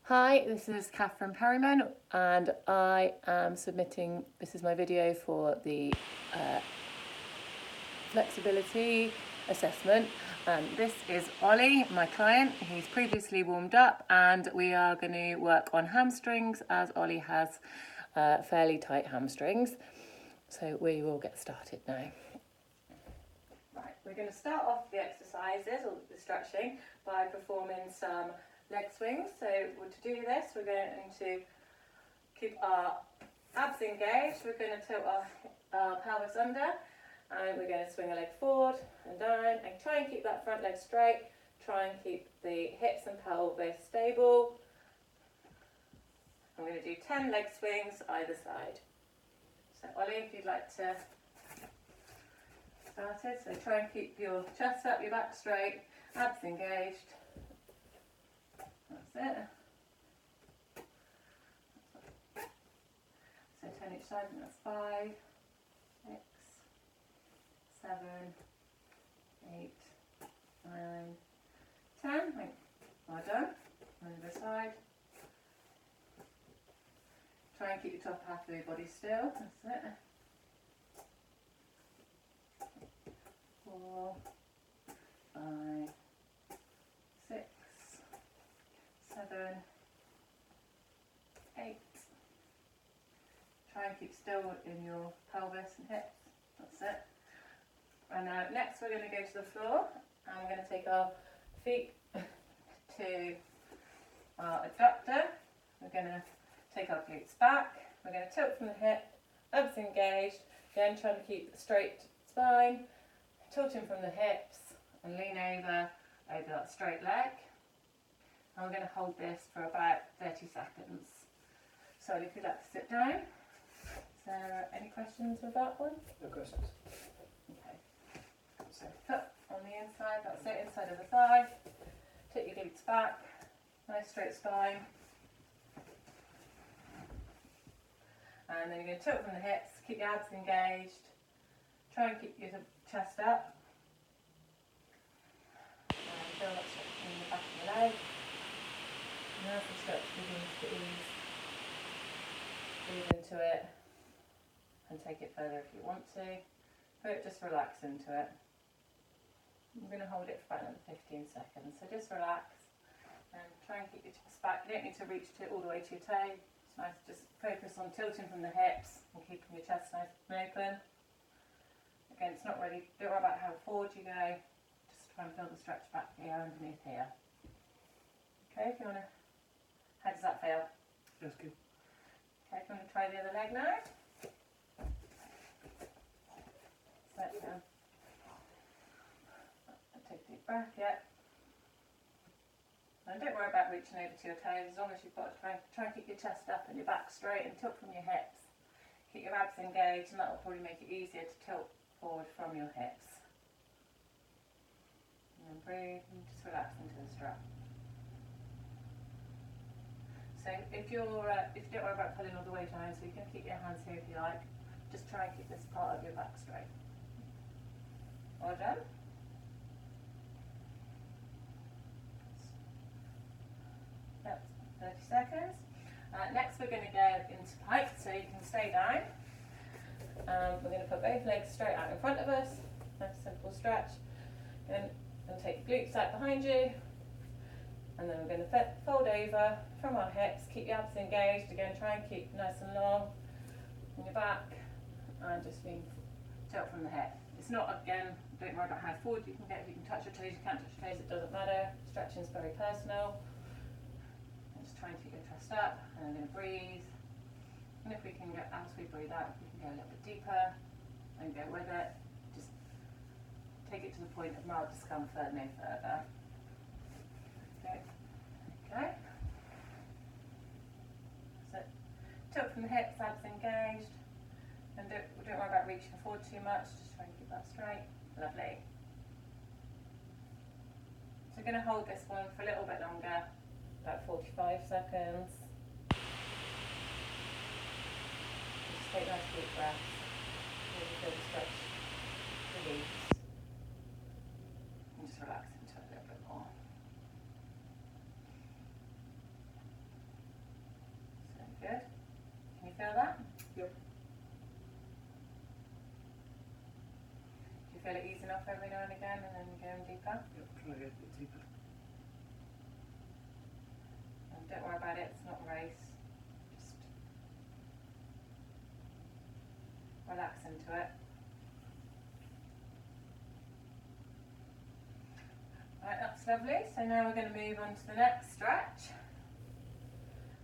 Hi, this is Catherine Perryman and I am submitting, this is my video for the flexibility assessment. This is Ollie, my client. He's previously warmed up and we are going to work on hamstrings as Ollie has fairly tight hamstrings. So we will get started now. Right, we're going to start off the exercises or the stretching by performing some leg swings. So to do this, we're going to keep our abs engaged. We're going to tilt our pelvis under, and we're going to swing a leg forward and down, and try and keep that front leg straight. Try and keep the hips and pelvis stable. I'm going to do 10 leg swings either side. So Ollie, if you'd like to start it. So try and keep your chest up, your back straight, abs engaged. That's it. So 10 each side, and that's 5, 6, 7, 8, 9, 10. Well done. On the other side. Try and keep your top half of your body still. That's it. 4, 5, 6, 7, 8. Try and keep still in your pelvis and hips. That's it. And now next we're going to go to the floor and we're going to take our feet to our adductor. We're going to take our glutes back. We're going to tilt from the hip, abs engaged. Again, trying to keep a straight spine. Tilting from the hips and lean over that straight leg. And we're going to hold this for about 30 seconds. So if you'd like to sit down. Is there any questions with that one? No questions. Okay. So foot on the inside, that's it, inside of the thigh. Tilt your glutes back. Nice straight spine. And then you're going to tilt from the hips, keep your abs engaged. Try and keep your chest up. And feel that stretch in the back of the leg. And as the stretch begins to ease, breathe into it and take it further if you want to. But just relax into it. I'm going to hold it for about another 15 seconds. So just relax and try and keep your chest back. You don't need to reach all the way to your toe. It's nice to just focus on tilting from the hips and keeping your chest nice and open. Again, it's not really, don't worry about how forward you go, just try and feel the stretch back here underneath here. Okay, if you want to, how does that feel? That's good. Okay, if you want to try the other leg now. Set down. Take a deep breath, yeah. And don't worry about reaching over to your toes, as long as you've got to try and keep your chest up and your back straight and tilt from your hips. Keep your abs engaged and that will probably make it easier to tilt forward from your hips. And then breathe and just relax into the strap. So if you don't worry about pulling all the way down, so you can keep your hands here if you like, just try and keep this part of your back straight. Well done. Yep, 30 seconds. Next we're going to go into plank, so you can stay down. We're going to put both legs straight out in front of us. Nice simple stretch. And take your glutes out behind you. And then we're going to fold over from our hips. Keep your abs engaged. Again, try and keep nice and long in your back. And just tilt from the hip. It's not, again, don't worry about how forward you can get. You can touch your toes, you can't touch your toes, it doesn't matter. Stretching is very personal. And just try and keep your chest up. And I'm going to breathe. And if we can get, as we breathe out, we can go a little bit deeper and go with it. Just take it to the point of mild discomfort, no further. Okay. Okay. So tilt from the hips, abs engaged. And don't worry about reaching forward too much, just try and keep that straight. Lovely. So we're going to hold this one for a little bit longer, about 45 seconds. Just take nice deep breaths. Really feel the stretch release. And just relax into it a little bit more. Good. Can you feel that? Yep. Do you feel it easing off every now and again and then going deeper? Yep, trying to get a bit deeper. And don't worry about it, it's not a race. Just relax into it. Right, that's lovely. So now we're going to move on to the next stretch.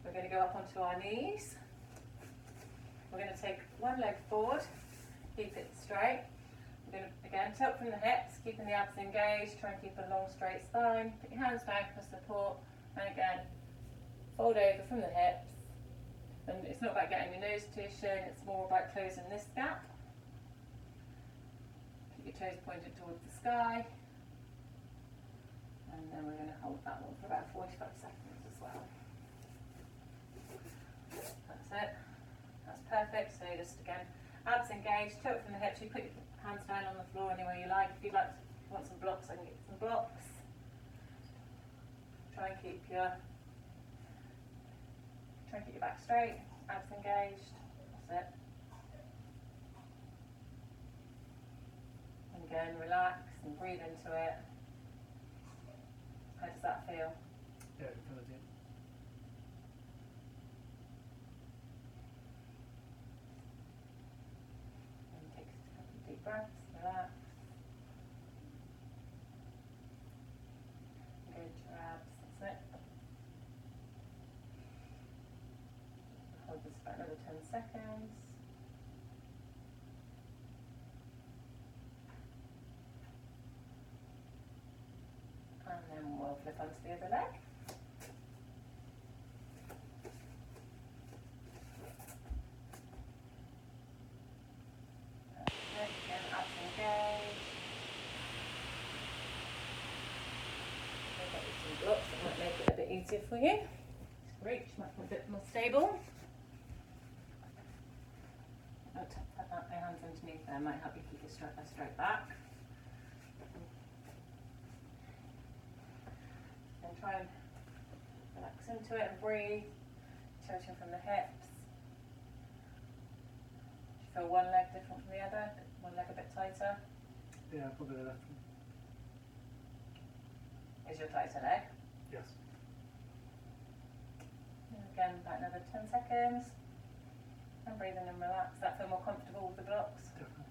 We're going to go up onto our knees. We're going to take one leg forward, keep it straight. We're going to, again, tilt from the hips, keeping the abs engaged, try and keep a long straight spine. Put your hands down for support, and again, fold over from the hips. And it's not about getting your nose to your shin, it's more about closing this gap. Keep your toes pointed towards the sky. And then we're going to hold that one for about 45 seconds as well. That's it. That's perfect. So just again, abs engaged, tilt from the hips. You put your hands down on the floor anywhere you like. If you want some blocks, I can get some blocks. Try and keep your back straight, abs engaged. That's it. And again, relax and breathe into it. How does that feel? Yeah, I can feel it. And take a couple of deep breaths, relax. Engage your abs, that's it. Hold this for another 10 seconds. And then we'll flip onto the other leg. Again, abs engaged. I'll get you some blocks that might make it a bit easier for you. Reach might be a bit more stable. Put your hands underneath there, might help you keep your straight back. And try and relax into it and breathe, tilting from the hips. Do you feel one leg different from the other? One leg a bit tighter? Yeah, probably the left one. Is your tighter leg? Yes. And again, about another 10 seconds. And breathe in and relax. Does that feel more comfortable with the blocks? Definitely.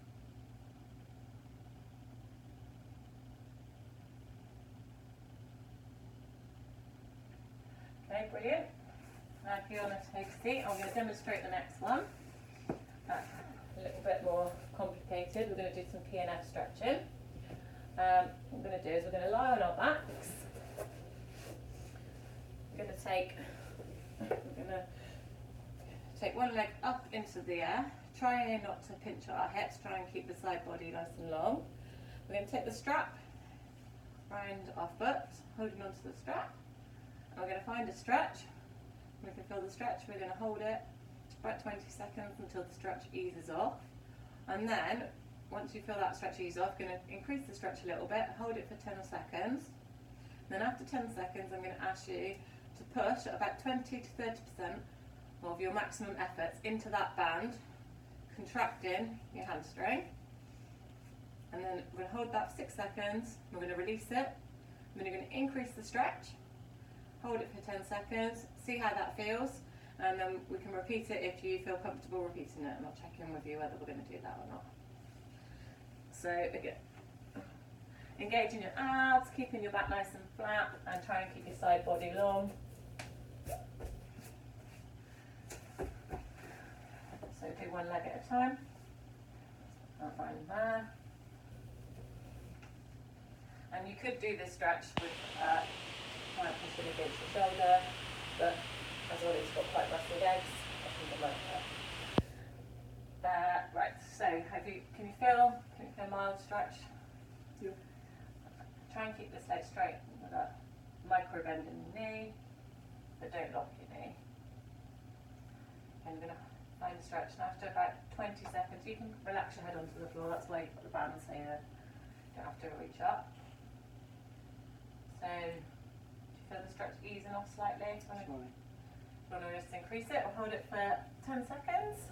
Okay, brilliant. Now if you want to take a seat, I'm going to demonstrate the next one. That's a little bit more complicated. We're going to do some P&F stretching. What we're going to do is we're going to lie on our backs. We're going to take one leg up into the air. Try not to pinch at our hips. Try and keep the side body nice and long. We're going to take the strap around our foot, holding onto the strap. And we're going to find a stretch. We can feel the stretch. We're going to hold it about 20 seconds until the stretch eases off. And then, once you feel that stretch ease off, going to increase the stretch a little bit, hold it for 10 seconds. And then after 10 seconds, I'm going to ask you to push at about 20 to 30% of your maximum efforts into that band, contracting your hamstring. And then we're going to hold that for 6 seconds. We're going to release it. Then you're going to increase the stretch, hold it for 10 seconds, see how that feels, and then we can repeat it if you feel comfortable repeating it, and I'll check in with you whether we're going to do that or not. So again, engaging your abs, keeping your back nice and flat, and trying to keep your side body long. So do one leg at a time. That one there. And you could do this stretch with trying to push it against your shoulder, but as Ollie's got quite rusty legs, I think it won't hurt. Right, so can you feel a mild stretch? Yeah. Try and keep this leg straight with a micro bend in the knee, but don't lock your knee. And you're going to find a stretch, and after about 20 seconds, you can relax your head onto the floor. That's why you've got the band so you don't have to reach up. So, do you feel the stretch easing off slightly? Slowly. Do you want to just increase it or hold it for 10 seconds?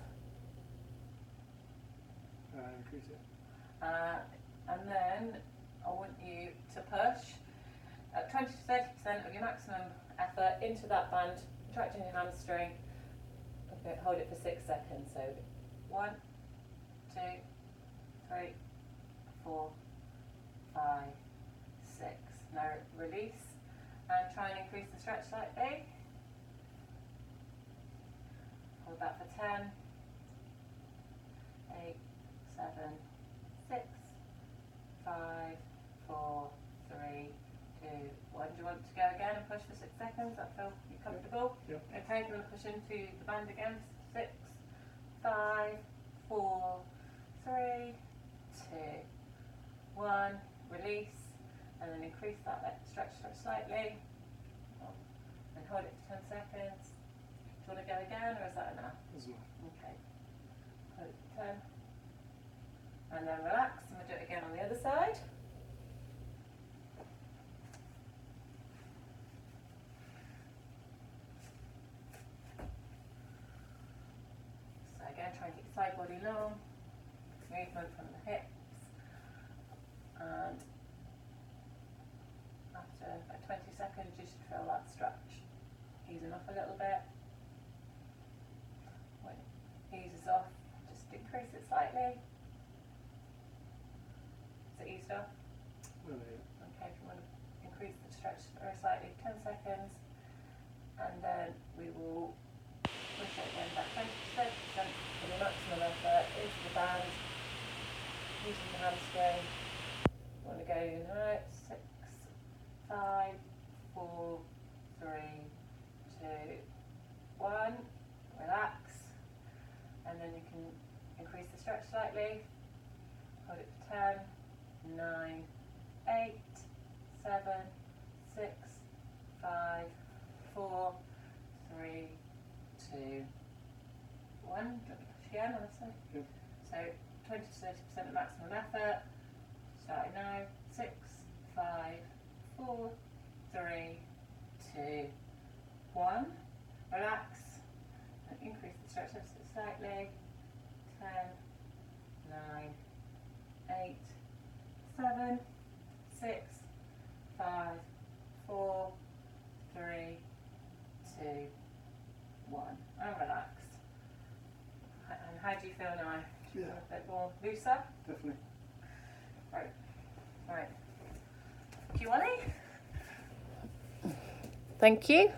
Increase it. And then I want you to push at 20 to 30% of your maximum effort into that band, contracting your hamstring. Okay, hold it for 6 seconds. So 1, 2, 3, 4, 5, 6. Now release and try and increase the stretch slightly. Hold that for 10, 8, 7, 6, 5, 4, 3, 2, 1. Do you want to go again and push for 6 seconds? That feel you comfortable? Yep. Okay, do you want to push into the band again? 6, 5, 4, 3, 2, 1. Release and then increase that stretch slightly. And hold it for 10 seconds. Do you want to go again or is that enough? As well. Okay. Hold it for 10. And then relax, and we'll do it again on the other side. So again, try and keep the side body long, movement from the hips, and after about 20 seconds you should feel that stretch easing off a little bit. When it eases off, just decrease it slightly. Is it eased off? Well, yeah. Okay, if you want to increase the stretch very slightly, 10 seconds, and then we will push it again back 20 to 30% for the maximum effort into the band, using the hamstring. You want to go now, 6, 5, 4, 3, 2, 1, relax, and then you can increase the stretch slightly, hold it for 10, 9, 8, 7, 6, 5, 4, 3, 2, 1. Do you want to push again, honestly? Yep. So 20 to 30% of maximum effort. Starting now. 6, 5, 4, 3, 2, 1. Relax. And increase the stretch ever so slightly. 10, 9, 8, 7, 6, 5, 4, 3, 2, 1. And relax. And how do you feel now? Do you feel a bit more looser? Definitely. Right. Right. Thank you, Ollie. Thank you.